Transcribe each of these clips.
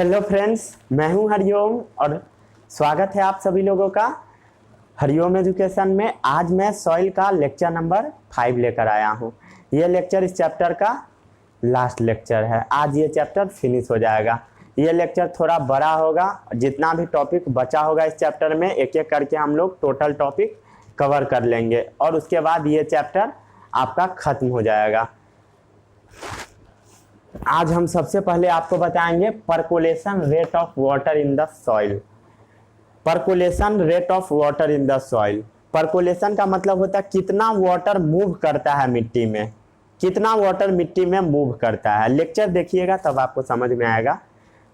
Hello friends, मैं हूं हरिओम और स्वागत है आप सभी लोगों का हरिओम एजुकेशन में। आज मैं सॉइल का लेक्चर नंबर 5 लेकर आया हूं। ये लेक्चर इस चैप्टर का लास्ट लेक्चर है। आज ये चैप्टर फिनिश हो जाएगा। ये लेक्चर थोड़ा बड़ा होगा। जितना भी टॉपिक बचा होगा इस चैप्टर में एक एक करके हम लोग टोटल टॉपिक कवर कर लेंगे और उसके बाद ये चैप्टर आपका खत्म हो जाएगा। आज हम सबसे पहले आपको बताएंगे percolation rate of water in the soil. Percolation rate of water in the soil. Percolation का मतलब होता है कितना वाटर मूव करता है मिट्टी में, कितना वाटर मिट्टी में मूव करता है। लेक्चर देखिएगा तब आपको समझ में आएगा।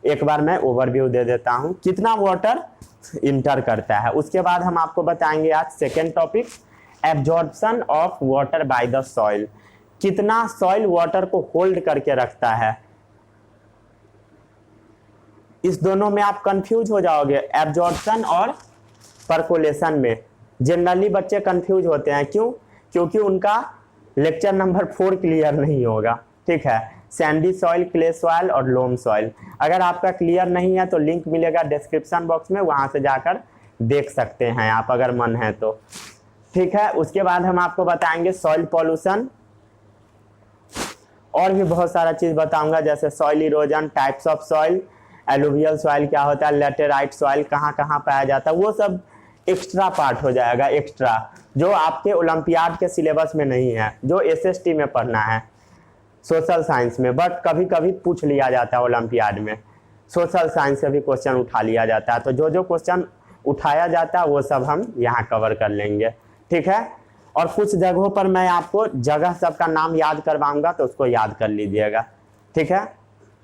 एक बार मैं ओवरव्यू दे देता हूं कितना वाटर इंटर करता है। उसके बाद हम आपको बताएंगे आज second topic absorption of water by the soil. कितना सॉइल वाटर को होल्ड करके रखता है। इस दोनों में आप कंफ्यूज हो जाओगे, एब्जॉर्प्शन और परकोलेशन में। जनरली बच्चे कंफ्यूज होते हैं, क्यों? क्योंकि उनका लेक्चर नंबर 4 क्लियर नहीं होगा। ठीक है, सैंडी सॉइल, क्ले सॉइल और लोम सॉइल। अगर आपका क्लियर नहीं है तो लिंक मिलेगा डिस्क्रिप्शन बॉक्स में, वहां से जाकर देख सकते हैं आप अगर मन है तो। ठीक है, उसके बाद हम आपको बताएंगे सॉइल पॉल्यूशन और भी बहुत सारा चीज बताऊंगा, जैसे soil erosion, types of soil, alluvial soil क्या होता है, लेटेराइट सॉइल कहाँ कहाँ पाया जाता है, वो सब एक्स्ट्रा पार्ट हो जाएगा। एक्स्ट्रा जो आपके ओलंपियाड के सिलेबस में नहीं है, जो एसएसटी में पढ़ना है, सोशल साइंस में, बट कभी कभी पूछ लिया जाता है ओलंपियाड में। सोशल साइंस से भी क्वेश्चन उठा लिया जाता है, तो जो जो क्वेश्चन उठाया जाता है वो सब हम यहाँ कवर कर लेंगे। ठीक है, और कुछ जगहों पर मैं आपको जगह सबका नाम याद करवाऊंगा तो उसको याद कर लीजिएगा। ठीक है,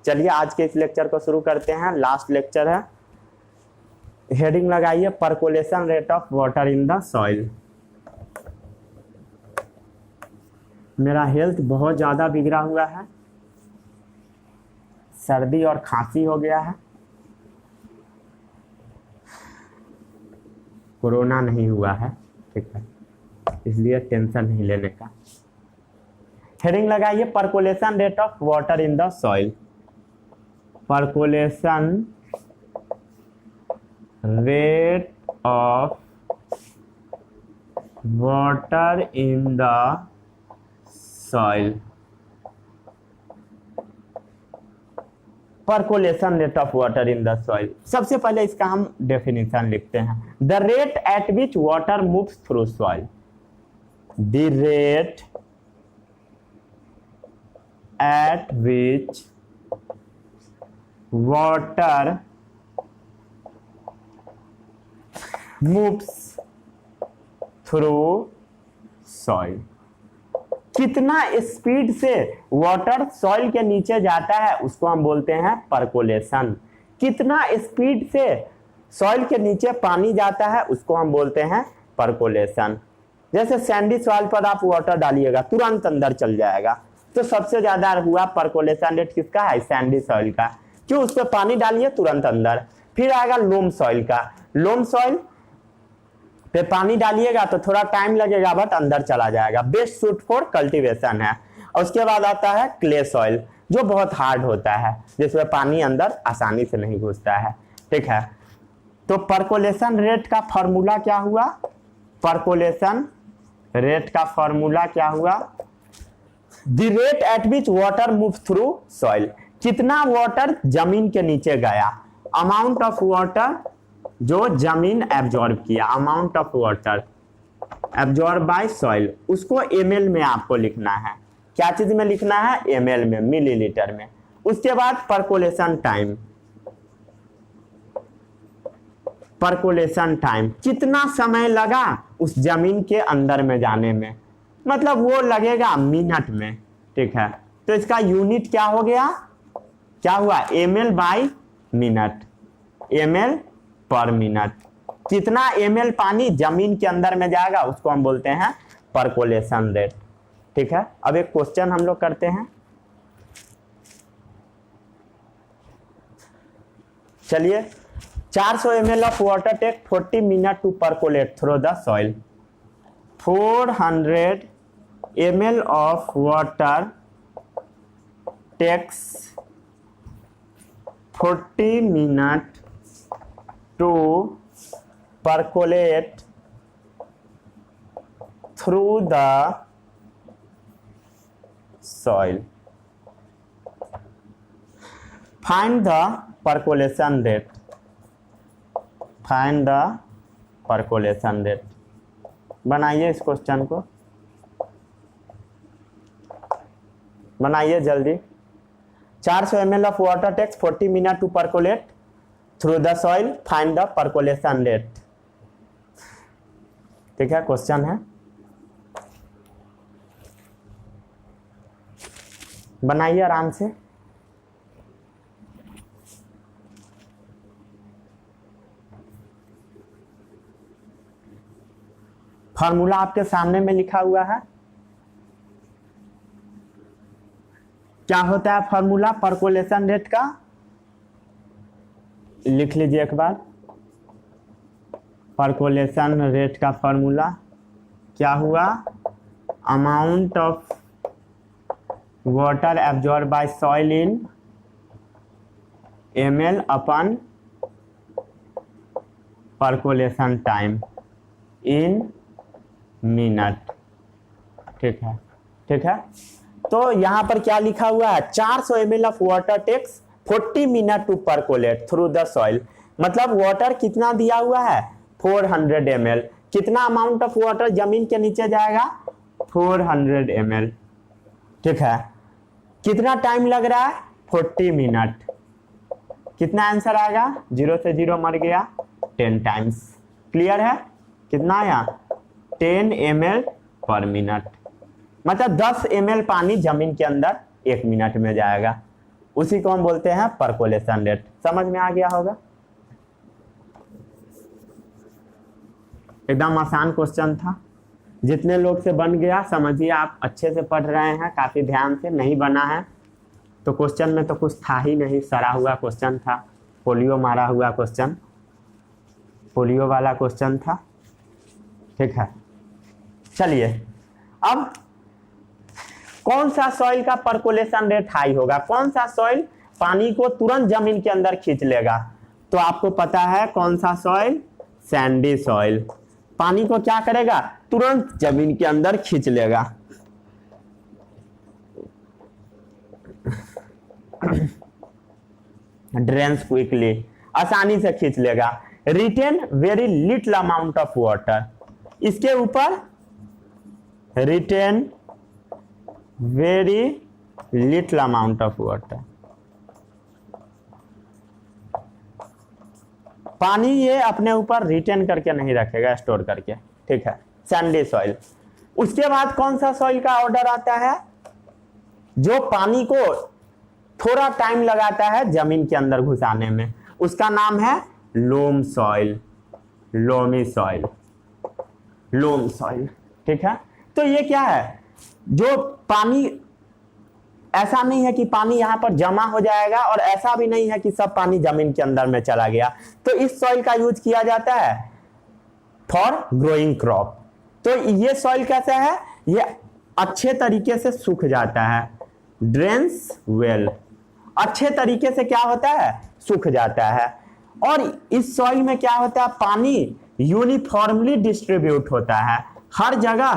चलिए आज के इस लेक्चर को शुरू करते हैं। लास्ट लेक्चर है। हेडिंग लगाइए percolation rate of water in the soil. मेरा हेल्थ बहुत ज्यादा बिगड़ा हुआ है, सर्दी और खांसी हो गया है। कोरोना नहीं हुआ है, ठीक है, इसलिए टेंशन नहीं लेने का। हेडिंग लगाइए percolation rate of water in the soil. Percolation rate of water in the soil. Percolation rate of water in the soil. सबसे पहले इसका हम डेफिनेशन लिखते हैं। The rate at which water moves through soil. The rate at which water moves through soil। कितना speed से water soil के नीचे जाता है उसको हम बोलते हैं परकोलेशन। कितना स्पीड से सॉइल के नीचे पानी जाता है उसको हम बोलते हैं परकोलेशन। जैसे सैंडी सॉइल पर आप वाटर डालिएगा तुरंत अंदर चल जाएगा, तो सबसे ज्यादा हुआ परकोलेशन रेट किसका है? सैंडी सॉइल का। क्यों? उस पर पानी डालिए तुरंत अंदर। फिर आएगा लोम सॉइल का। लोम सॉइल पे पानी डालिएगा तो थोड़ा टाइम लगेगा बट अंदर चला जाएगा। बेस्ट सूट फॉर कल्टीवेशन है। और उसके बाद आता है क्ले सॉइल, जो बहुत हार्ड होता है, जिसमें पानी अंदर आसानी से नहीं घुसता है। ठीक है, तो परकोलेशन रेट का फॉर्मूला क्या हुआ? परकोलेशन रेट का फॉर्मूला क्या हुआ? The rate at which water move through soil. कितना वाटर जमीन के नीचे गया, अमाउंट ऑफ वाटर जो जमीन एब्जॉर्ब किया, amount of water absorb by soil, उसको एमएल में आपको लिखना है। क्या चीज में लिखना है? एमएल में, मिलीलीटर में। उसके बाद परकोलेशन टाइम। परकोलेशन टाइम, कितना समय लगा उस जमीन के अंदर में जाने में, मतलब वो लगेगा मिनट में। ठीक है, तो इसका यूनिट क्या हो गया? क्या हुआ? एमएल बाय मिनट, एमएल पर मिनट। कितना एमएल पानी जमीन के अंदर में जाएगा उसको हम बोलते हैं परकोलेशन रेट। ठीक है, अब एक क्वेश्चन हम लोग करते हैं। चलिए, 400 ml of water take 40 minutes to percolate through the soil. 400 ml of water takes 40 minutes to percolate through the soil. Find the percolation rate. Find the percolation rate. बनाइए इस क्वेश्चन को, बनाइए जल्दी। 400 ml of water takes 40 minutes to percolate through the soil. Find the percolation rate. ठीक है, question है, बनाइए आराम से। फॉर्मूला आपके सामने में लिखा हुआ है। क्या होता है फॉर्मूला परकोलेशन रेट का? लिख लीजिए एक बार। परकोलेशन रेट का फॉर्मूला क्या हुआ? Amount of water absorb by soil in ml upon percolation time in minute. ठीक है, ठीक है। तो यहां पर क्या लिखा हुआ है? 400 ml of water takes 40 minute to percolate through the soil. मतलब वाटर कितना दिया हुआ है? 400 ml। कितना अमाउंट ऑफ वाटर जमीन के नीचे जाएगा? 400 ml। ठीक है, कितना टाइम लग रहा है? 40 मिनट। कितना आंसर आएगा? 0 से 0 मर गया, 10 टाइम्स। क्लियर है? कितना आया? 10 ml पर मिनट। मतलब 10 ml पानी जमीन के अंदर 1 मिनट में जाएगा। उसी को हम बोलते हैं परकोलेशन रेट। समझ में आ गया होगा? एकदम आसान क्वेश्चन था। जितने लोग से बन गया समझिए आप अच्छे से पढ़ रहे हैं, काफी ध्यान से। नहीं बना है तो क्वेश्चन में तो कुछ था ही नहीं, सड़ा हुआ क्वेश्चन था, पोलियो मारा हुआ क्वेश्चन, पोलियो वाला क्वेश्चन था। ठीक है, चलिए अब कौन सा सॉइल का परकोलेशन रेट हाई होगा? कौन सा सॉइल पानी को तुरंत जमीन के अंदर खींच लेगा? तो आपको पता है कौन सा सॉइल? Sandy soil. पानी को क्या करेगा? तुरंत जमीन के अंदर खींच लेगा। ड्रेन्स क्विकली, आसानी से खींच लेगा। Retain very little amount of water. इसके ऊपर retain very little amount of water. पानी ये अपने ऊपर रिटेन करके नहीं रखेगा, स्टोर करके। ठीक है, सैंडी सॉइल। उसके बाद कौन सा सॉइल का ऑर्डर आता है? जो पानी को थोड़ा टाइम लगाता है जमीन के अंदर घुसाने में, उसका नाम है loam soil, loamy soil, loam soil. ठीक है, तो ये क्या है? जो पानी, ऐसा नहीं है कि पानी यहां पर जमा हो जाएगा और ऐसा भी नहीं है कि सब पानी जमीन के अंदर में चला गया। तो इस सॉइल का यूज किया जाता है फॉर ग्रोइंग क्रॉप। तो ये सॉइल कैसा है? ये अच्छे तरीके से सूख जाता है, ड्रेन्स वेल। अच्छे तरीके से क्या होता है? सूख जाता है। और इस सॉइल में क्या होता है? पानी यूनिफॉर्मली डिस्ट्रीब्यूट होता है, हर जगह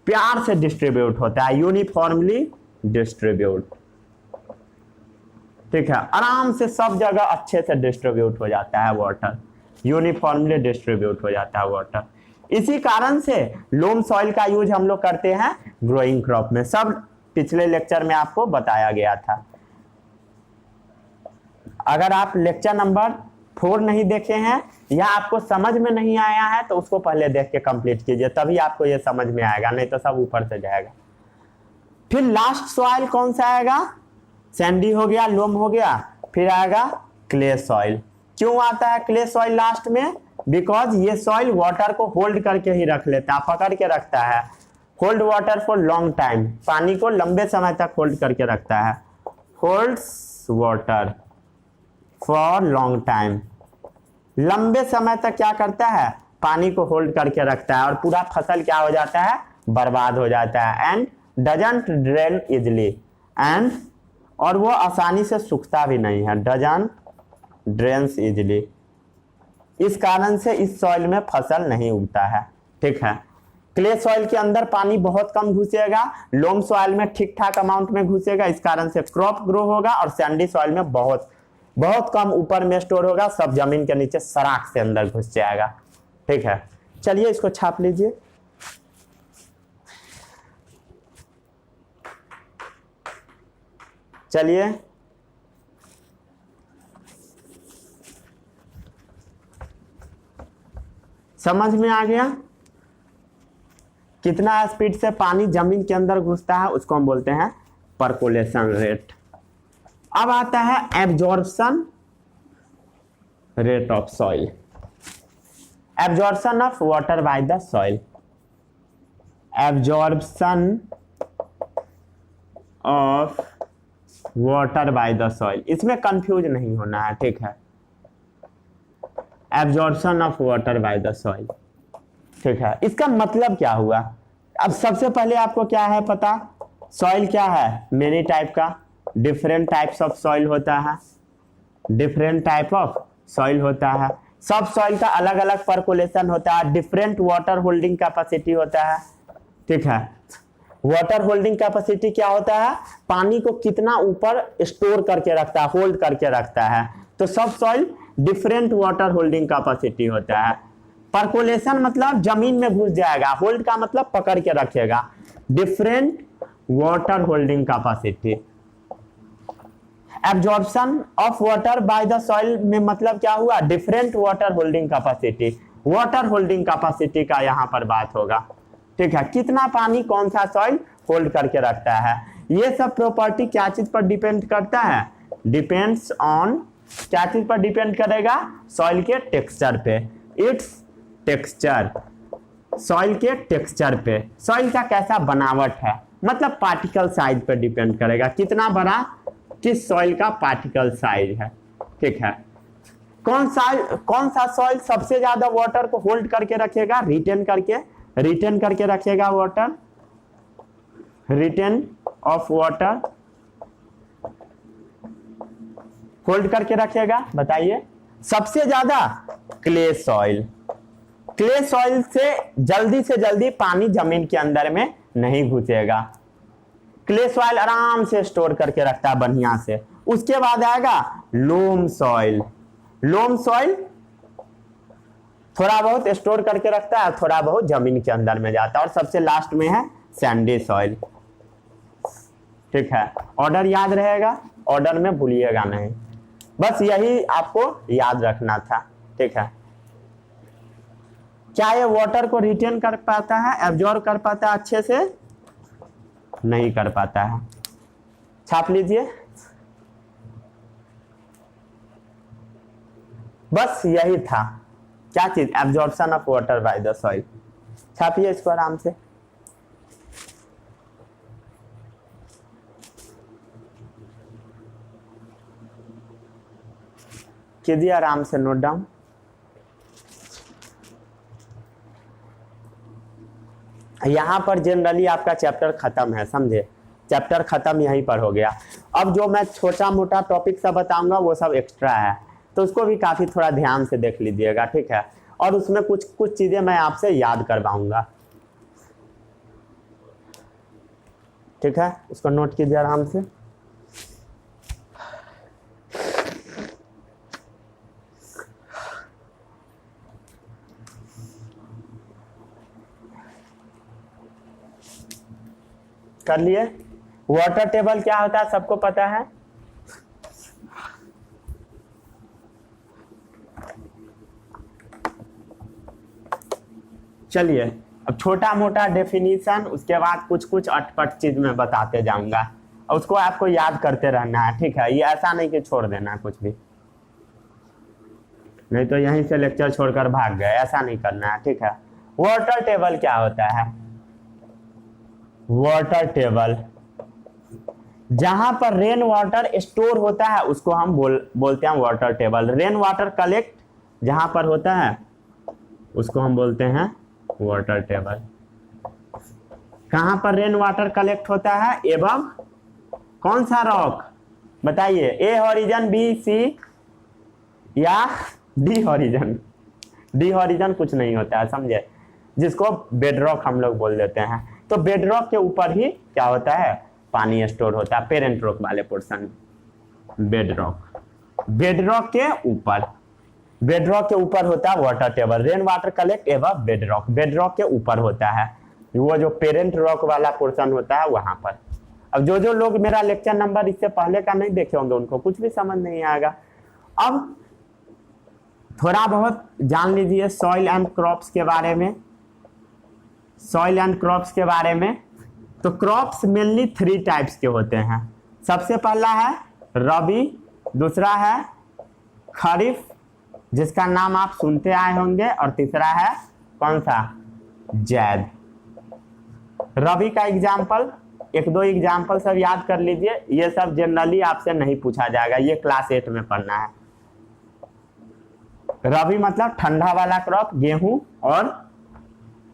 प्यार से डिस्ट्रीब्यूट होता है, यूनिफॉर्मली डिस्ट्रीब्यूट। ठीक है, आराम से सब जगह अच्छे से डिस्ट्रीब्यूट हो जाता है वाटर, यूनिफॉर्मली डिस्ट्रीब्यूट हो जाता है वाटर। इसी कारण से लोम सॉइल का यूज हम लोग करते हैं ग्रोइंग क्रॉप में। सब पिछले लेक्चर में आपको बताया गया था। अगर आप लेक्चर नंबर 4 नहीं देखे हैं या आपको समझ में नहीं आया है तो उसको पहले देख के कंप्लीट कीजिए, तभी आपको ये समझ में आएगा, नहीं तो सब ऊपर से जाएगा। फिर लास्ट सॉइल कौन सा आएगा? सैंडी हो गया, लोम हो गया, फिर आएगा क्ले सॉइल। क्यों आता है क्ले सॉइल लास्ट में? बिकॉज ये सॉइल वाटर को होल्ड करके ही रख लेता है, पकड़ के रखता है। Hold water for long time, पानी को लंबे समय तक होल्ड करके रखता है। Holds water for long time, लंबे समय तक क्या करता है? पानी को होल्ड करके रखता है और पूरा फसल क्या हो जाता है? बर्बाद हो जाता है। And doesn't drain easily, and और वो आसानी से सूखता भी नहीं है, डजन ड्रेन्स इजिली। इस कारण से इस सॉइल में फसल नहीं उगता है, ठीक है। क्ले सॉइल के अंदर पानी बहुत कम घुसेगा, लोम सॉइल में ठीक ठाक अमाउंट में घुसेगा, इस कारण से क्रॉप ग्रो होगा, और सैंडी सॉइल में बहुत बहुत कम ऊपर में स्टोर होगा, सब जमीन के नीचे सराख से अंदर घुस जाएगा, ठीक है। चलिए इसको छाप लीजिए। चलिए समझ में आ गया कितना स्पीड से पानी जमीन के अंदर घुसता है, उसको हम बोलते हैं परकोलेशन रेट। अब आता है absorption rate of soil, absorption of water by the soil, absorption of water by the soil, इसमें कंफ्यूज नहीं होना है, ठीक है। Absorption of water by the soil, ठीक है। इसका मतलब क्या हुआ? अब सबसे पहले आपको क्या है पता, सॉइल क्या है, मेनी टाइप का, डिफरेंट टाइप्स ऑफ सॉइल होता है, डिफरेंट टाइप ऑफ सॉइल होता है, सब सॉइल का अलग अलग परकोलेशन होता है, डिफरेंट वाटर होल्डिंग कैपेसिटी होता है, ठीक है। वाटर होल्डिंग कैपेसिटी क्या होता है, पानी को कितना ऊपर स्टोर करके रखता है, होल्ड करके रखता है, तो सब soil different water holding capacity होता है। परकोलेशन मतलब जमीन में घुस जाएगा, होल्ड का मतलब पकड़ के रखेगा, different water holding capacity. Absorption of water by the soil में मतलब क्या हुआ, different water holding capacity, water holding capacity का यहाँ पर बात होगा, ठीक है। कितना पानी कौन सा सॉइल होल्ड करके रखता है, ये सब प्रॉपर्टी क्या चीज पर डिपेंड करता है, डिपेंड्स ऑन, क्या चीज पर डिपेंड करेगा, सॉइल के टेक्सचर पे, इट्स टेक्सचर, सॉइल के टेक्सचर पे, सॉइल का कैसा बनावट है, मतलब पार्टिकल साइज पे डिपेंड करेगा, कितना बड़ा किस सॉइल का पार्टिकल साइज है, ठीक है। कौन सा सॉइल सबसे ज्यादा वाटर को होल्ड करके रखेगा, रिटेन करके रखेगा water, retain of water hold करके रखेगा, बताइए। सबसे ज्यादा क्ले सॉइल, क्ले सॉइल से जल्दी पानी जमीन के अंदर में नहीं घुसेगा, क्ले सॉइल आराम से स्टोर करके रखता है बढ़िया से। उसके बाद आएगा लोम सॉइल, लोम सॉइल थोड़ा बहुत स्टोर करके रखता है, थोड़ा बहुत जमीन के अंदर में जाता है, और सबसे लास्ट में है सैंडी सॉइल, ठीक है। ऑर्डर याद रहेगा, ऑर्डर में भूलिएगा नहीं, बस यही आपको याद रखना था, ठीक है। क्या ये वाटर को रिटेन कर पाता है, एब्जॉर्ब कर पाता है अच्छे से, नहीं कर पाता है, छाप लीजिए। बस यही था, क्या चीज, absorption of water by the soil, छापिए इसको आराम से। कीजिए आराम से नोट डाउन। यहां पर जनरली आपका चैप्टर खत्म है, समझे, चैप्टर खत्म यहीं पर हो गया। अब जो मैं छोटा मोटा टॉपिक सब बताऊंगा वो सब एक्स्ट्रा है, तो उसको भी काफी थोड़ा ध्यान से देख लीजिएगा, ठीक है। और उसमें कुछ चीजें मैं आपसे याद करवाऊंगा, ठीक है, उसको नोट कीजिए आराम से। कर लिए। वाटर टेबल क्या होता है सबको पता है, चलिए अब छोटा मोटा डेफिनेशन, उसके बाद कुछ अटपट चीज में बताते जाऊंगा, और उसको आपको याद करते रहना है, ठीक है। ये ऐसा नहीं कि छोड़ देना कुछ भी, नहीं तो यहीं से लेक्चर छोड़कर भाग गए, ऐसा नहीं करना है, ठीक है। वाटर टेबल क्या होता है, वाटर टेबल जहां पर रेन वाटर स्टोर होता है उसको हम बोलते हैं water table. Rain water collect जहां पर होता है उसको हम बोलते हैं वाटर टेबल। कहां पर रेन वाटर कलेक्ट होता है, एबव कौन सा रॉक, बताइए, ए हॉरिजन, बी सी या डी हॉरिजन? डी हॉरिजन कुछ नहीं होता है, समझे, जिसको बेडरॉक हम लोग बोल देते हैं। तो बेडरॉक के ऊपर ही क्या होता है, पानी स्टोर होता है, पेरेंट रॉक वाले पोर्शन। बेडरॉक, बेडरॉक के ऊपर, बेडरॉक के ऊपर होता है water table, rain water collect एवं बेडरॉक, बेडरॉक के ऊपर होता है वो जो पेरेंट रॉक वाला पोर्शन होता है वहां पर। अब जो लोग मेरा लेक्चर नंबर इससे पहले का नहीं देखे होंगे उनको कुछ भी समझ नहीं आएगा। अब थोड़ा बहुत जान लीजिए सॉइल एंड क्रॉप्स के बारे में, सॉइल एंड क्रॉप्स के बारे में। तो क्रॉप्स मेनली 3 टाइप्स के होते हैं। सबसे पहला है रबी, दूसरा है खरीफ जिसका नाम आप सुनते आए होंगे, और तीसरा है कौन सा, जैद। रबी का एग्जाम्पल, 1-2 एग्जाम्पल सब याद कर लीजिए, ये सब जनरली आपसे नहीं पूछा जाएगा, ये क्लास 8 में पढ़ना है। रबी मतलब ठंडा वाला क्रॉप, गेहूं, और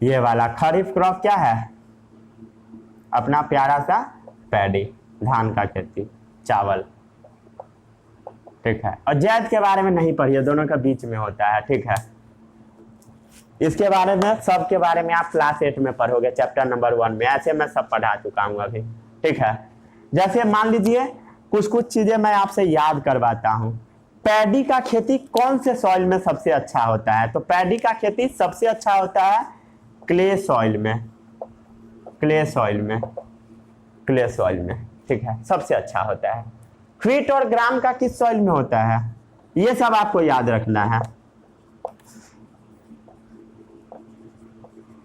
ये वाला खरीफ क्रॉप क्या है, अपना प्यारा सा पैडी, धान का खेती, चावल, ठीक है। और जैद के बारे में नहीं पढ़िए, दोनों का बीच में होता है, ठीक है। इसके बारे में, सब के बारे में आप क्लास 8 में पढ़ोगे, चैप्टर नंबर 1 में, ऐसे मैं सब पढ़ा चुका हूं अभी, ठीक है। जैसे मान लीजिए कुछ चीजें मैं आपसे याद करवाता हूं। पैडी का खेती कौन से सॉइल में सबसे अच्छा होता है? तो पैडी का खेती सबसे अच्छा होता है क्ले सॉइल में, क्ले सॉइल में, क्ले सॉइल में, ठीक है, सबसे अच्छा होता है। व्हीट और ग्राम का किस सॉइल में होता है, ये सब आपको याद रखना है।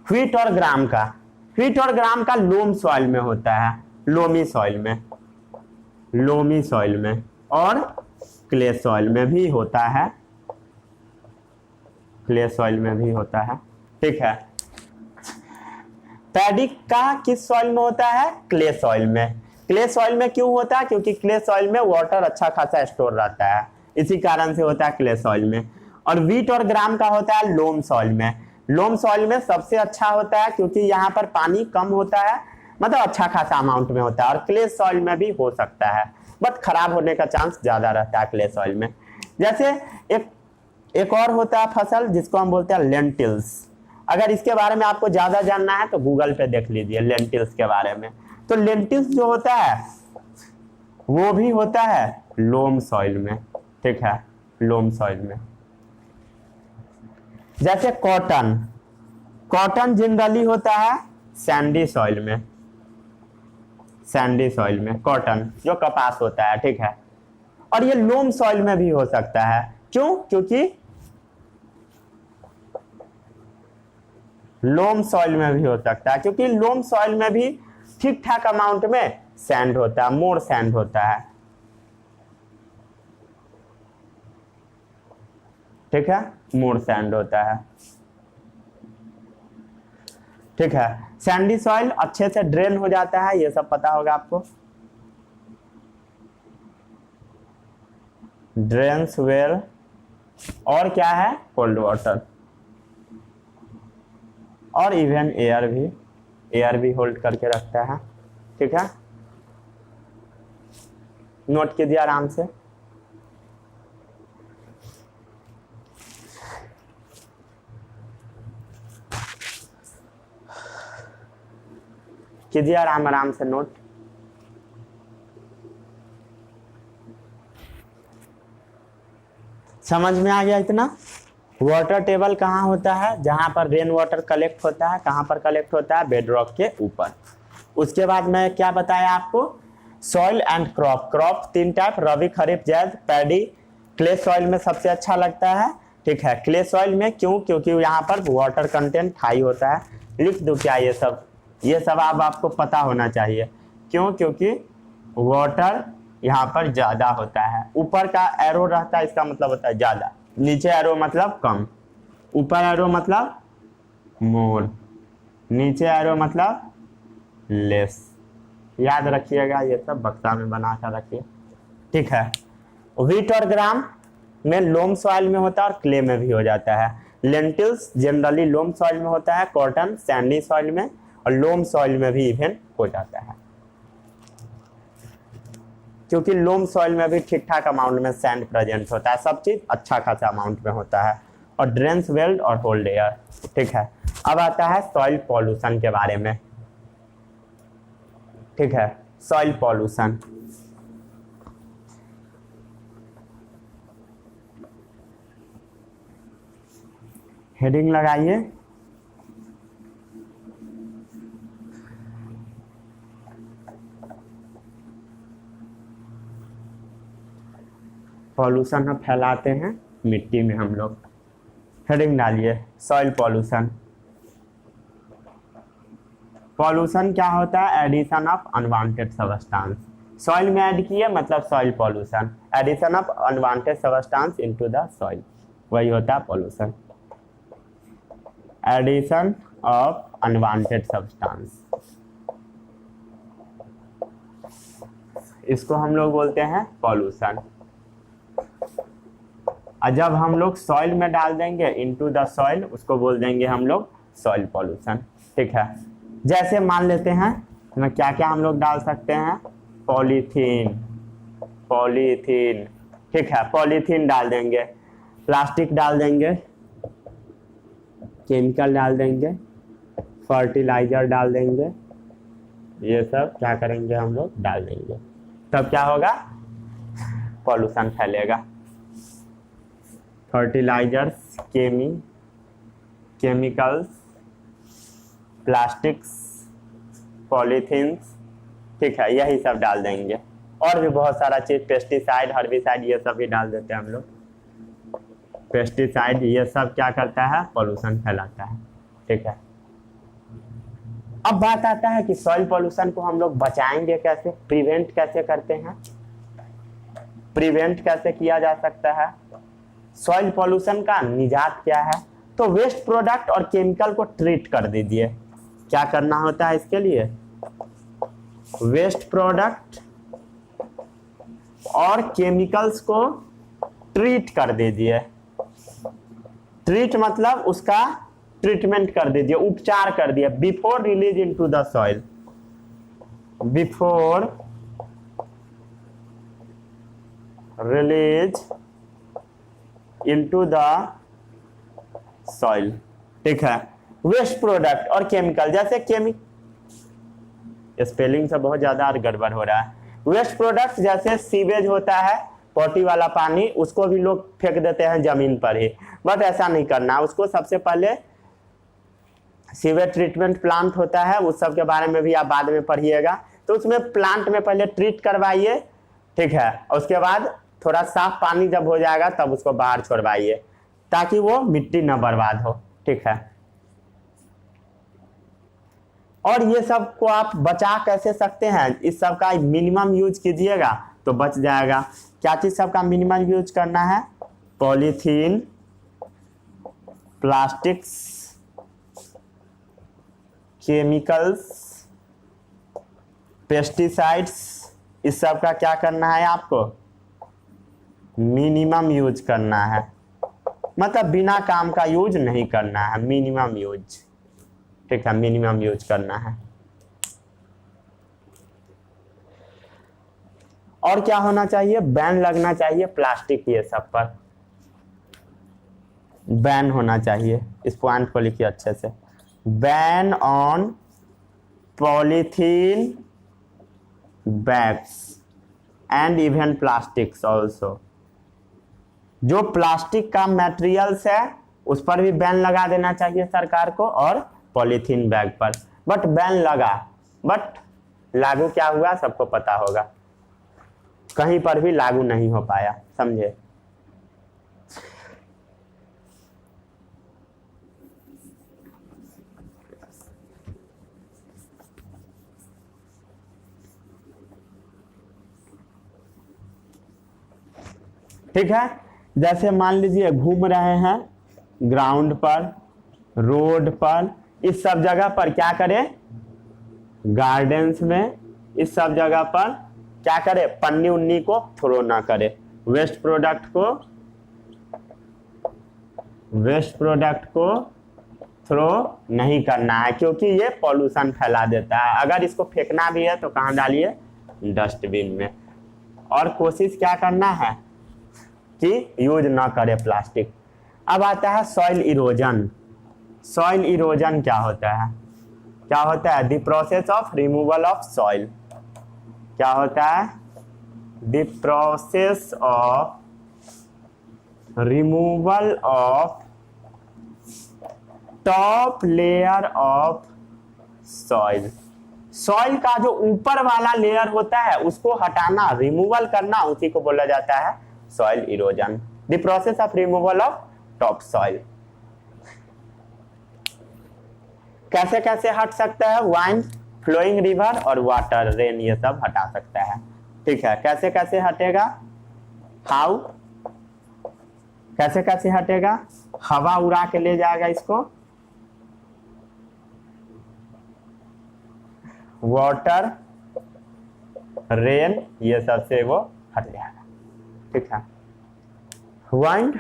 व्हीट और ग्राम का, व्हीट और ग्राम का लोम सॉइल में होता है, लोमी सॉइल में, लोमी सॉइल में, और क्ले सॉइल में भी होता है, क्ले सॉइल में भी होता है, ठीक है। पैडी का किस सॉइल में होता है, क्ले सॉइल में। क्ले सॉइल में क्यों होता है, क्योंकि क्ले सॉइल में वाटर अच्छा खासा स्टोर रहता है, इसी कारण से होता है क्ले सॉइल में। और व्हीट और ग्राम का होता है लोम सॉइल में। लोम सॉइल में सबसे अच्छा होता है क्योंकि यहाँ पर पानी कम होता है, मतलब अच्छा खासा अमाउंट में होता है, और क्ले सॉइल में भी हो सकता है बट खराब होने का चांस ज्यादा रहता है क्ले सॉइल में। जैसे एक और होता है फसल जिसको हम बोलते हैं लेंटिल्स। अगर इसके बारे में आपको ज्यादा जानना है तो गूगल पे देख लीजिए लेंटिल्स के बारे में। तो लेंटिल्स जो होता है वो भी होता है लोम सॉइल में, ठीक है, लोम सॉइल में। जैसे कॉटन, कॉटन जनरली होता है सैंडी सॉइल में, सैंडी सॉइल में कॉटन जो कपास होता है, ठीक है। और ये लोम सॉइल में भी हो सकता है, क्यों, क्योंकि लोम सॉइल में भी हो सकता है क्योंकि लोम सॉइल में भी ठीक ठाक अमाउंट में सैंड होता है, मोर सैंड होता है, ठीक है, मोर सैंड होता है, ठीक है। सैंडी सॉइल अच्छे से ड्रेन हो जाता है, ये सब पता होगा आपको। ड्रेन्स वेयर, और क्या है, कोल्ड वाटर, और इवन एयर भी होल्ड करके रखता है, ठीक है। नोट कीजिए आराम से। कीजिए आराम से नोट। समझ में आ गया इतना? वाटर टेबल कहाँ होता है, जहां पर रेन वाटर कलेक्ट होता है, कहां पर कलेक्ट होता है, बेडरॉक के ऊपर। उसके बाद मैं क्या बताया आपको, soil and crop. Crop 3 type, rabi, kharif, Zaid, paddy. Clay soil में सबसे अच्छा लगता है, ठीक है, क्ले सॉइल में। क्यों, क्योंकि यहाँ पर वाटर कंटेंट हाई होता है। लिख दो क्या ये सब आपको पता होना चाहिए। क्यों, क्योंकि वाटर यहाँ पर ज्यादा होता है। ऊपर का एरो रहता है, इसका मतलब होता है ज्यादा, नीचे एरो मतलब कम, ऊपर एरो मतलब मोर, नीचे एरो मतलब लेस। याद रखिएगा, ये सब बक्सा में बना कर रखिए, ठीक है। व्हीट और ग्राम में लोम सॉइल में होता है और क्ले में भी हो जाता है। लेंटिल्स जनरली लोम सॉइल में होता है, कॉटन सैंडी सॉइल में, और लोम सॉइल में भी इवन हो जाता है। क्योंकि लोम सॉइल में भी ठीक ठाक अमाउंट में सैंड प्रेजेंट होता है, सब चीज अच्छा खासा अमाउंट में होता है, और ड्रेन्स वेल और होल्ड एयर। ठीक है, अब आता है सॉइल पॉल्यूशन के बारे में। ठीक है, सॉइल पॉल्यूशन। हेडिंग लगाइए। पॉल्यूशन हम फैलाते हैं मिट्टी में हम लोग। हेडिंग डालिए सॉइल पॉल्यूशन। पॉल्यूशन क्या होता है? Addition of unwanted substance. Soil में ऐड किए मतलब soil pollution. Addition of unwanted substance into the soil, वही होता है pollution. Addition of unwanted substance, इसको हम लोग बोलते हैं पॉल्यूशन। और जब हम लोग सॉइल में डाल देंगे इनटू द सॉइल, उसको बोल देंगे हम लोग सॉइल पॉल्यूशन। ठीक है, जैसे मान लेते हैं मैं क्या क्या हम लोग डाल सकते हैं? Polythene, polythene. ठीक है, पॉलीथीन डाल देंगे, प्लास्टिक डाल देंगे, केमिकल डाल देंगे, फर्टिलाइजर डाल देंगे, ये सब क्या करेंगे हम लोग? डाल देंगे। तब क्या होगा? पॉल्यूशन फैलेगा। फर्टिलाइजर्स, केमिकल्स, प्लास्टिक्स, पॉलीथीन्स, ठीक है, यही सब डाल देंगे। और भी बहुत सारा चीज, पेस्टिसाइड, हर्बिसाइड, ये सब भी डाल देते हैं हम लोग। पेस्टिसाइड ये सब क्या करता है? पॉल्यूशन फैलाता है। ठीक है, अब बात आता है कि सॉइल पॉल्यूशन को हम लोग बचाएंगे कैसे, प्रिवेंट कैसे करते हैं? प्रिवेंट कैसे किया जा सकता है? सॉइल पॉल्यूशन का निजात क्या है? तो वेस्ट प्रोडक्ट और केमिकल को ट्रीट कर दीजिए। क्या करना होता है इसके लिए? वेस्ट प्रोडक्ट और केमिकल्स को ट्रीट कर दीजिए। ट्रीट मतलब उसका ट्रीटमेंट कर दीजिए, उपचार कर दिए। Before release into the soil, before release into the soil. ठीक है, वेस्ट प्रोडक्ट और केमिकल, जैसे स्पेलिंग से बहुत ज्यादा गड़बड़ हो रहा है। वेस्ट प्रोडक्ट जैसे सीवेज होता है, पॉटी वाला पानी, उसको भी लोग फेंक देते हैं जमीन पर ही, बट ऐसा नहीं करना। उसको सबसे पहले सीवेज ट्रीटमेंट प्लांट होता है, उस सब के बारे में भी आप बाद में पढ़िएगा। तो उसमें प्लांट में पहले ट्रीट करवाइए, ठीक है, और उसके बाद थोड़ा साफ पानी जब हो जाएगा तब उसको बाहर छोड़वाइए, ताकि वो मिट्टी न बर्बाद हो। ठीक है, और ये सब को आप बचा कैसे सकते हैं? इस सब का मिनिमम यूज कीजिएगा तो बच जाएगा। क्या चीज सबका मिनिमम यूज करना है? पॉलीथीन, प्लास्टिक्स, केमिकल्स, पेस्टिसाइड्स, इस सब का क्या करना है आपको? मिनिमम यूज करना है, मतलब बिना काम का यूज नहीं करना है, मिनिमम यूज। ठीक है, मिनिमम यूज करना है। और क्या होना चाहिए? बैन लगना चाहिए प्लास्टिक ये सब पर, बैन होना चाहिए। इस पॉइंट को लिखिए अच्छे से, ban on polythene bags and even plastics also. जो प्लास्टिक का मटेरियल्स है उस पर भी बैन लगा देना चाहिए सरकार को, और पॉलीथीन बैग पर। बट बैन लगा, बट लागू क्या हुआ सबको पता होगा, कहीं पर भी लागू नहीं हो पाया, समझे? ठीक है, जैसे मान लीजिए घूम रहे हैं ग्राउंड पर, रोड पर, इस सब जगह पर क्या करें? गार्डन्स में, इस सब जगह पर क्या करें? पन्नी उन्नी को थ्रो ना करें। वेस्ट प्रोडक्ट को थ्रो नहीं करना है, क्योंकि ये पॉल्यूशन फैला देता है। अगर इसको फेंकना भी है तो कहाँ डालिए? डस्टबिन में। और कोशिश क्या करना है कि यूज ना करे प्लास्टिक। अब आता है सॉइल इरोजन। सॉइल इरोजन क्या होता है? क्या होता है? The process of removal of soil. क्या होता है? The process of removal of top layer of soil. Soil का जो ऊपर वाला लेयर होता है उसको हटाना, रिमूवल करना, उसी को बोला जाता है soil erosion. The process of removal of top soil. कैसे कैसे हट सकता है? वाइंड, फ्लोइंग रिवर और वाटर, रेन, ये सब हटा सकता है। ठीक है, कैसे कैसे हटेगा? हाउ? कैसे कैसे हटेगा? हवा उड़ा के ले जाएगा इसको, वाटर, रेन, ये सब से वो हट जाएगा। ठीक है, वाइंड,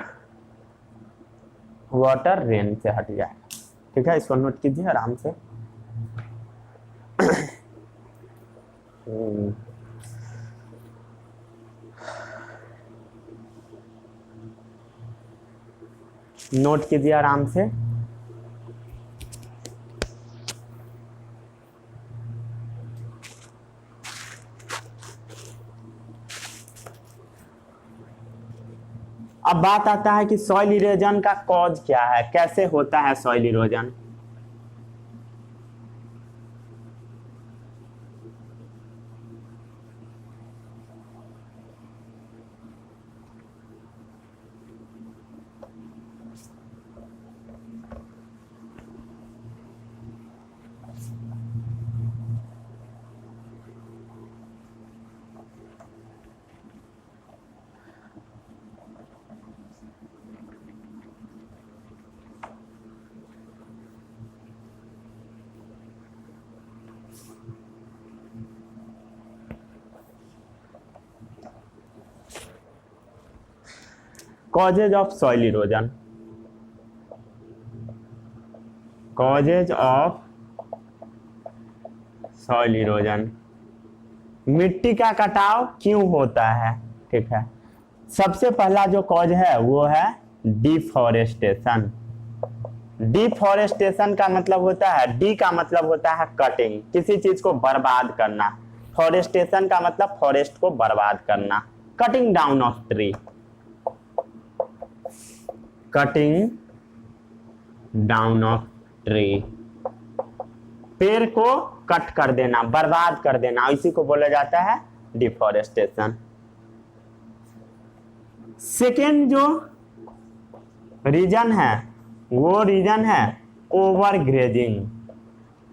वाटर, रेन से हट जाएगा। ठीक है, इसको नोट कीजिए आराम से। नोट कीजिए आराम से। अब बात आता है कि सॉइल इरोजन का कॉज क्या है, कैसे होता है soil erosion. Causes of soil erosion. Causes of soil erosion. मिट्टी का कटाव क्यों होता है? ठीक है, सबसे पहला जो कॉज है वो है डिफॉरेस्टेशन। डिफॉरेस्टेशन का मतलब होता है, डी का मतलब होता है कटिंग, किसी चीज को बर्बाद करना। फॉरेस्टेशन का मतलब फॉरेस्ट को बर्बाद करना। Cutting down of tree, cutting down of tree, पेड़ को कट कर देना, बर्बाद कर देना, इसी को बोला जाता है डिफॉरेस्टेशन। सेकेंड जो रीजन है वो रीजन है ओवर ग्रेजिंग।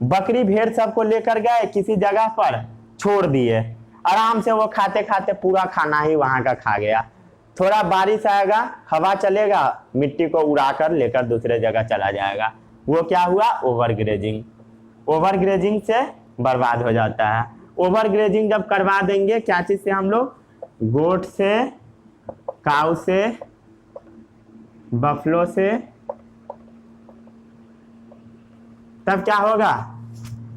बकरी भेड़ सबको लेकर गए किसी जगह पर, छोड़ दिए, आराम से वो खाते खाते पूरा खाना ही वहां का खा गया। थोड़ा बारिश आएगा, हवा चलेगा, मिट्टी को उड़ाकर लेकर दूसरे जगह चला जाएगा। वो क्या हुआ? Over grazing. ओवर ग्रेजिंग से बर्बाद हो जाता है। ओवर ग्रेजिंग जब करवा देंगे, क्या चीज से हम लोग? गोट से, काऊ से, बफलो से, तब क्या होगा?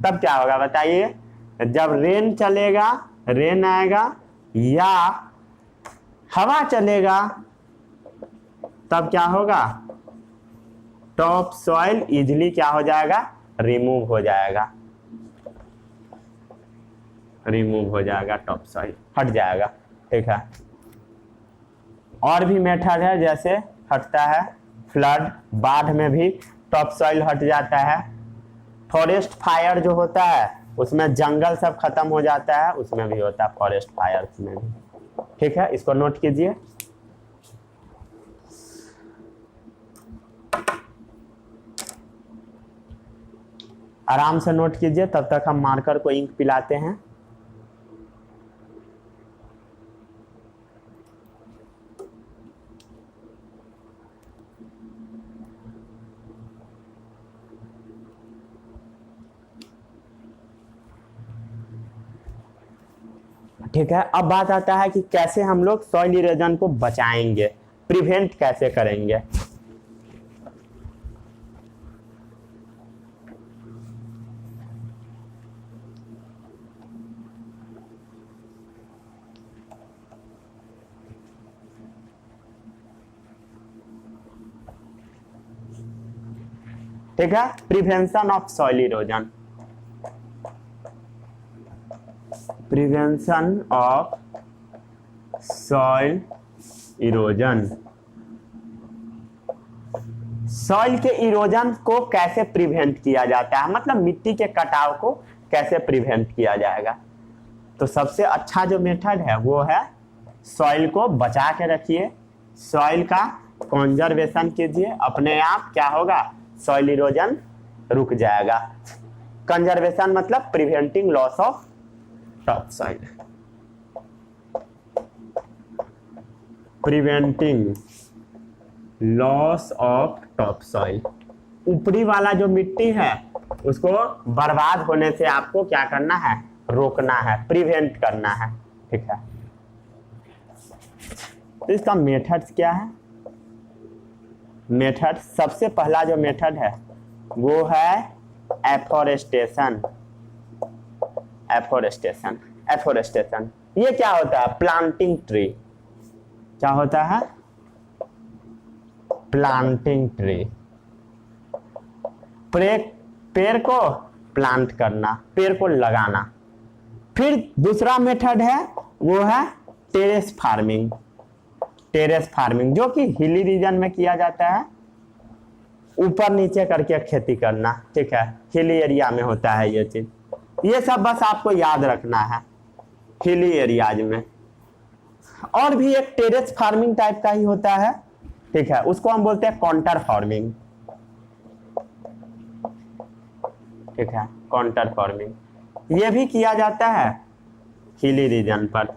तब क्या होगा बताइए? जब रेन चलेगा, रेन आएगा या हवा चलेगा, तब क्या होगा? टॉप सॉइल इजिली क्या हो जाएगा? रिमूव हो जाएगा, रिमूव हो जाएगा, टॉप सॉइल हट जाएगा। ठीक है, और भी मेथड है, जैसे हटता है फ्लड, बाढ़ में भी टॉप सॉइल हट जाता है। फॉरेस्ट फायर जो होता है उसमें जंगल सब खत्म हो जाता है, उसमें भी होता है फॉरेस्ट फायर में भी। ठीक है, इसको नोट कीजिए। आराम से नोट कीजिए, तब तक हम मार्कर को इंक पिलाते हैं। ठीक है, अब बात आता है कि कैसे हम लोग सॉइल इरोजन को बचाएंगे, प्रिवेंट कैसे करेंगे। ठीक है, prevention of soil erosion, prevention of soil erosion. Soil के इरोजन को कैसे प्रिवेंट किया जाता है, मतलब मिट्टी के कटाव को कैसे प्रिवेंट किया जाएगा। तो सबसे अच्छा जो मेथड है वो है सॉइल को बचा के रखिए, सॉइल का कंजर्वेशन कीजिए, अपने आप क्या होगा, सॉइल इरोजन रुक जाएगा। कंजर्वेशन मतलब preventing loss of top soil, preventing loss of top soil. ऊपरी वाला जो मिट्टी है उसको बर्बाद होने से आपको क्या करना है, रोकना है, प्रिवेंट करना है, ठीक है। तो इसका मेथड्स क्या है, मेथड सबसे पहला जो मेथड है वो है एफोरेस्टेशन। एफोरेस्टेशन, एफोरेस्टेशन ये क्या होता है, प्लांटिंग ट्री। क्या होता है, प्लांटिंग ट्री। पेड़ को प्लांट करना, पेड़ को लगाना। फिर दूसरा मेथड है वो है टेरेस फार्मिंग। टेरेस फार्मिंग जो कि हिली रीजन में किया जाता है, ऊपर नीचे करके खेती करना, ठीक है, हिली एरिया में होता है ये चीज। ये सब बस आपको याद रखना है हिली एरियाज में। और भी एक टेरेस फार्मिंग टाइप का ही होता है, ठीक है, उसको हम बोलते हैं काउंटर फार्मिंग, ठीक है, काउंटर फार्मिंग। ये भी किया जाता है हिली रीजन पर।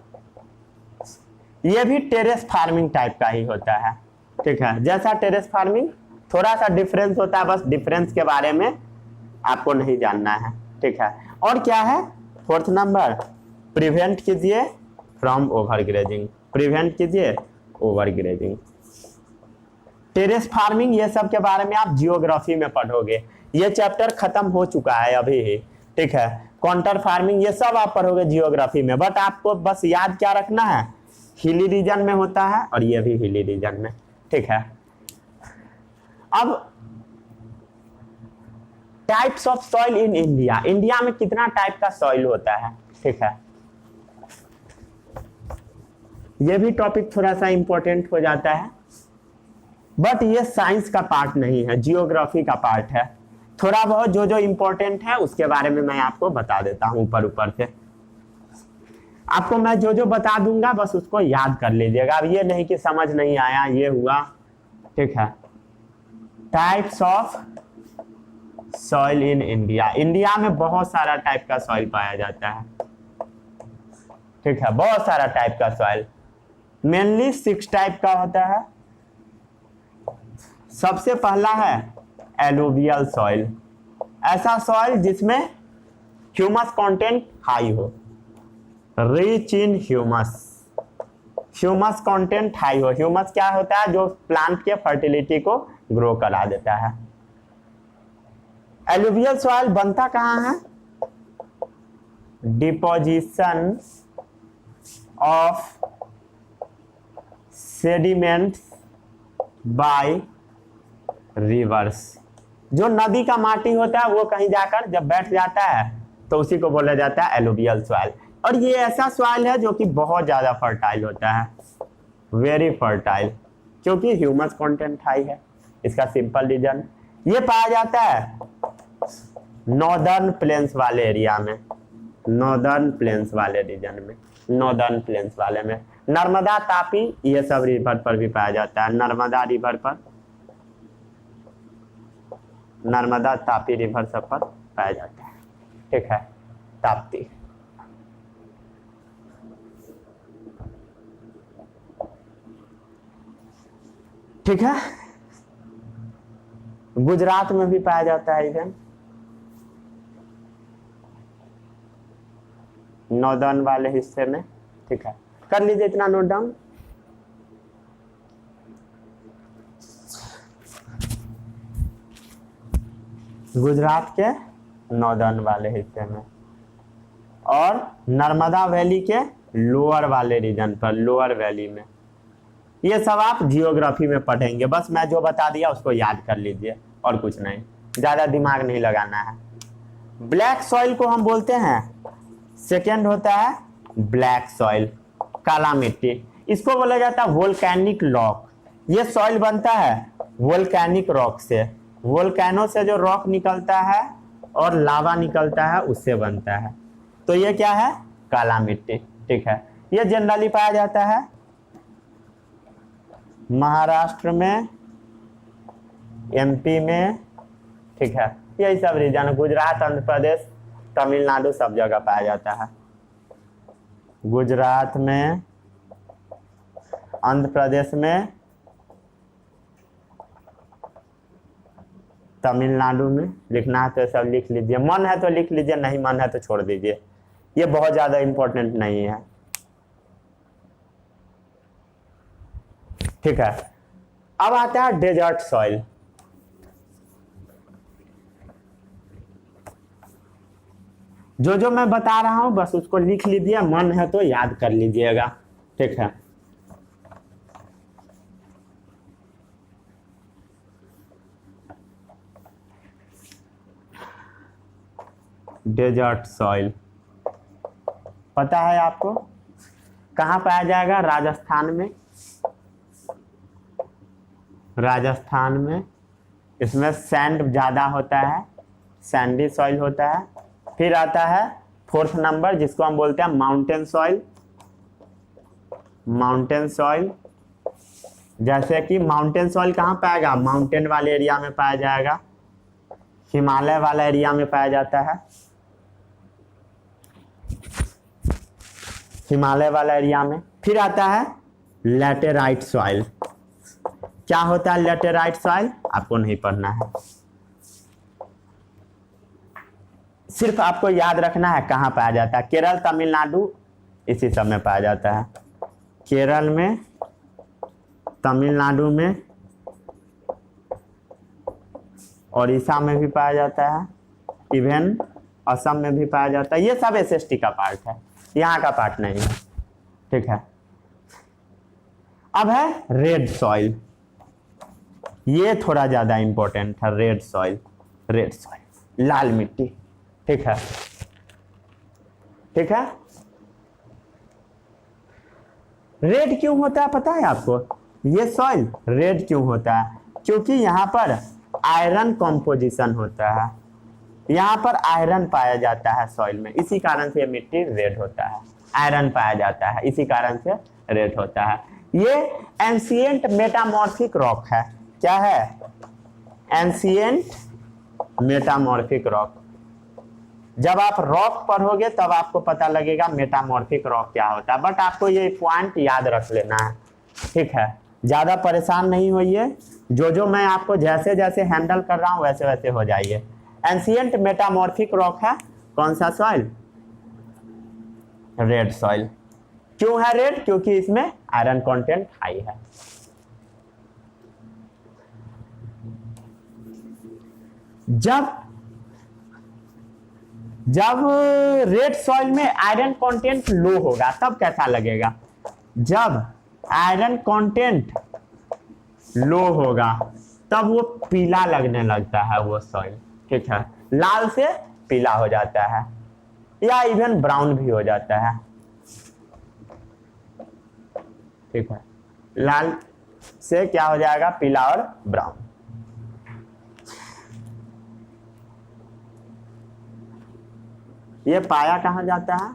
ये भी टेरेस फार्मिंग टाइप का ही होता है, ठीक है, जैसा टेरेस फार्मिंग, थोड़ा सा डिफरेंस होता है, बस डिफरेंस के बारे में आपको नहीं जानना है, ठीक है। और क्या है, फोर्थ नंबर, प्रिवेंट कीजिए फ्रॉम ओवरग्रेजिंग, प्रिवेंट कीजिए ओवरग्रेजिंग। टेरेस फार्मिंग ये सब के बारे में आप जियोग्राफी में पढ़ोगे, ये चैप्टर खत्म हो चुका है अभी ही, ठीक है। काउंटर फार्मिंग ये सब आप पढ़ोगे जियोग्राफी में, बट आपको बस याद क्या रखना है, हिली रीजन में होता है और ये भी हिली रीजन में, ठीक है। अब types of soil in India, India में कितना टाइप का सॉइल होता है, ठीक है। ये भी टॉपिक थोड़ा सा इंपॉर्टेंट हो जाता है, बट ये साइंस का पार्ट नहीं है, जियोग्राफी का पार्ट है। थोड़ा बहुत जो जो इंपॉर्टेंट है उसके बारे में मैं आपको बता देता हूं ऊपर ऊपर से। आपको मैं जो जो बता दूंगा बस उसको याद कर लीजिएगा। अब ये नहीं कि समझ नहीं आया, ये हुआ, ठीक है। Types of soil in India, India में बहुत सारा टाइप का सॉइल पाया जाता है, ठीक है, बहुत सारा टाइप का सॉइल, मेनली 6 टाइप का होता है। सबसे पहला है एलुवियल सॉइल, ऐसा सॉइल जिसमें ह्यूमस कंटेंट हाई हो, rich in humus, humus content high हो। ह्यूमस क्या होता है, जो प्लांट के फर्टिलिटी को ग्रो करा देता है। एलुवियल सॉइल बनता कहाँ है, deposition of sediments by rivers. जो नदी का माटी होता है वो कहीं जाकर जब बैठ जाता है तो उसी को बोला जाता है एलुवियल सॉइल। और ये ऐसा सॉइल है जो कि बहुत ज्यादा फर्टाइल होता है, वेरी फर्टाइल, क्योंकि ह्यूमस कंटेंट हाई है। इसका सिंपल रीजन, ये पाया जाता है नॉर्दर्न प्लेन्स वाले एरिया में, नॉर्दर्न प्लेन्स वाले रीजन में, नॉर्दर्न प्लेन्स वाले में, नर्मदा, तापी, ये सब रिवर पर भी पाया जाता है। नर्मदा रिवर पर, नर्मदा तापी रिवर सब पर पाया जाता है, ठीक है, ताप्ती। ठीक है, गुजरात में भी पाया जाता है इधर, नॉर्दर्न वाले हिस्से में, ठीक है, कर लीजिए इतना नोट डाउन। गुजरात के नॉर्दर्न वाले हिस्से में और नर्मदा वैली के लोअर वाले रीजन पर, लोअर वैली में। ये सब आप जियोग्राफी में पढ़ेंगे, बस मैं जो बता दिया उसको याद कर लीजिए और कुछ नहीं, ज्यादा दिमाग नहीं लगाना है। ब्लैक सॉइल को हम बोलते हैं, सेकेंड होता है ब्लैक सॉइल, काला मिट्टी। इसको बोला जाता है वोल्केनिक रॉक। ये सॉइल बनता है वोल्केनिक रॉक से, वोल्केनो से जो रॉक निकलता है और लावा निकलता है उससे बनता है। तो ये क्या है, काला मिट्टी। ठीक है, ये जनरली पाया जाता है महाराष्ट्र में, एमपी में। ठीक है, यही सब रीजन, गुजरात, आंध्र प्रदेश, तमिलनाडु, सब जगह पाया जाता है। गुजरात में, आंध्र प्रदेश में, तमिलनाडु में। लिखना है तो सब लिख लीजिए, मन है तो लिख लीजिए, नहीं मन है तो छोड़ दीजिए, ये बहुत ज्यादा इंपॉर्टेंट नहीं है। ठीक है, अब आता है डेजर्ट सॉइल। जो मैं बता रहा हूं बस उसको लिख लीजिए, मन है तो याद कर लीजिएगा। ठीक है, डेजर्ट सॉइल पता है आपको कहां पाया जाएगा? राजस्थान में, राजस्थान में। इसमें सैंड ज्यादा होता है, सैंडी सॉइल होता है। फिर आता है फोर्थ नंबर जिसको हम बोलते हैं माउंटेन सॉइल। माउंटेन सॉइल, जैसे कि माउंटेन सॉइल कहाँ पाएगा? माउंटेन वाले एरिया में पाया जाएगा, हिमालय वाला एरिया में पाया जाता है, हिमालय वाला एरिया में। फिर आता है लैटेराइट सॉइल। क्या होता है लैटेराइट सॉइल? आपको नहीं पढ़ना है, सिर्फ आपको याद रखना है कहाँ पाया जाता है। केरल, तमिलनाडु, इसी सब में पाया जाता है। केरल में, तमिलनाडु में, ओडिशा में भी पाया जाता है, इवन असम में भी पाया जाता है। ये सब एसएसटी का पार्ट है, यहाँ का पार्ट नहीं है। ठीक है, अब है रेड सॉइल। ये थोड़ा ज्यादा इंपॉर्टेंट है, रेड सॉइल। रेड सॉइल, लाल मिट्टी। ठीक है, ठीक है। रेड क्यों होता है पता है आपको? ये सॉइल रेड क्यों होता है? क्योंकि यहाँ पर आयरन कॉम्पोजिशन होता है, यहाँ पर आयरन पाया जाता है सॉइल में, इसी कारण से ये मिट्टी रेड होता है। आयरन पाया जाता है, इसी कारण से रेड होता है। ये एंशिएंट मेटामॉर्फिक रॉक है। क्या है? Ancient metamorphic rock. जब आप रॉक पढ़ोगे तब आपको पता लगेगा मेटामॉर्फिक रॉक क्या होता है, बट आपको ये पॉइंट याद रख लेना है। ठीक है, ज्यादा परेशान नहीं होइए, जो मैं आपको जैसे जैसे हैंडल कर रहा हूं वैसे वैसे हो जाइए। एंशिएंट मेटामॉर्फिक रॉक है कौन सा सॉइल? Red soil. क्यों है रेड? क्योंकि इसमें आयरन कंटेंट हाई है। जब रेड सॉइल में आयरन कंटेंट लो होगा तब कैसा लगेगा? जब आयरन कंटेंट लो होगा तब वो पीला लगने लगता है वो सॉइल। ठीक है, लाल से पीला हो जाता है या इवन ब्राउन भी हो जाता है। ठीक है, लाल से क्या हो जाएगा? पीला और ब्राउन। ये पाया कहाँ जाता है?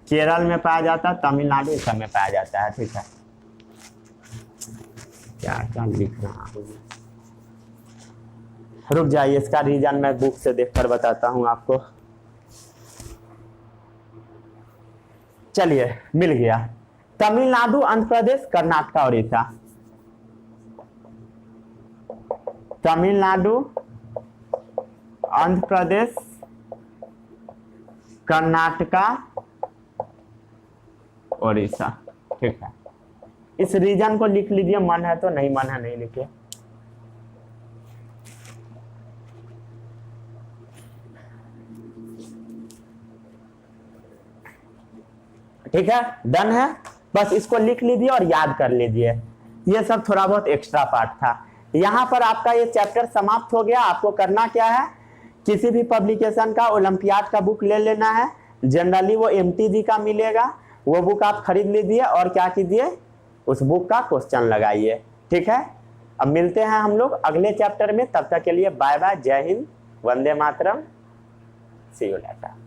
केरल में पाया जाता है, तमिलनाडु सब में पाया जाता है। ठीक है, क्या क्या लिख रहा हूँ, रुक जाइए, इसका रीजन मैं बुक से देखकर बताता हूं आपको। चलिए, मिल गया। तमिलनाडु, आंध्र प्रदेश, कर्नाटक, उड़ीसा। तमिलनाडु, आंध्र प्रदेश, कर्नाटका, उड़ीसा। ठीक है, इस रीजन को लिख लीजिए, मन है तो, नहीं मन है नहीं लिखिए। ठीक है, डन है। बस इसको लिख लीजिए और याद कर लीजिए। ये सब थोड़ा बहुत एक्स्ट्रा पार्ट था। यहाँ पर आपका ये चैप्टर समाप्त हो गया। आपको करना क्या है, किसी भी पब्लिकेशन का ओलंपियाड का बुक ले लेना है। जनरली वो MTG का मिलेगा, वो बुक आप खरीद लीजिए और क्या कीजिए, उस बुक का क्वेश्चन लगाइए। ठीक है, अब मिलते हैं हम लोग अगले चैप्टर में। तब तक के लिए बाय बाय, जय हिंद, वंदे मातरम, सी यू लेटर।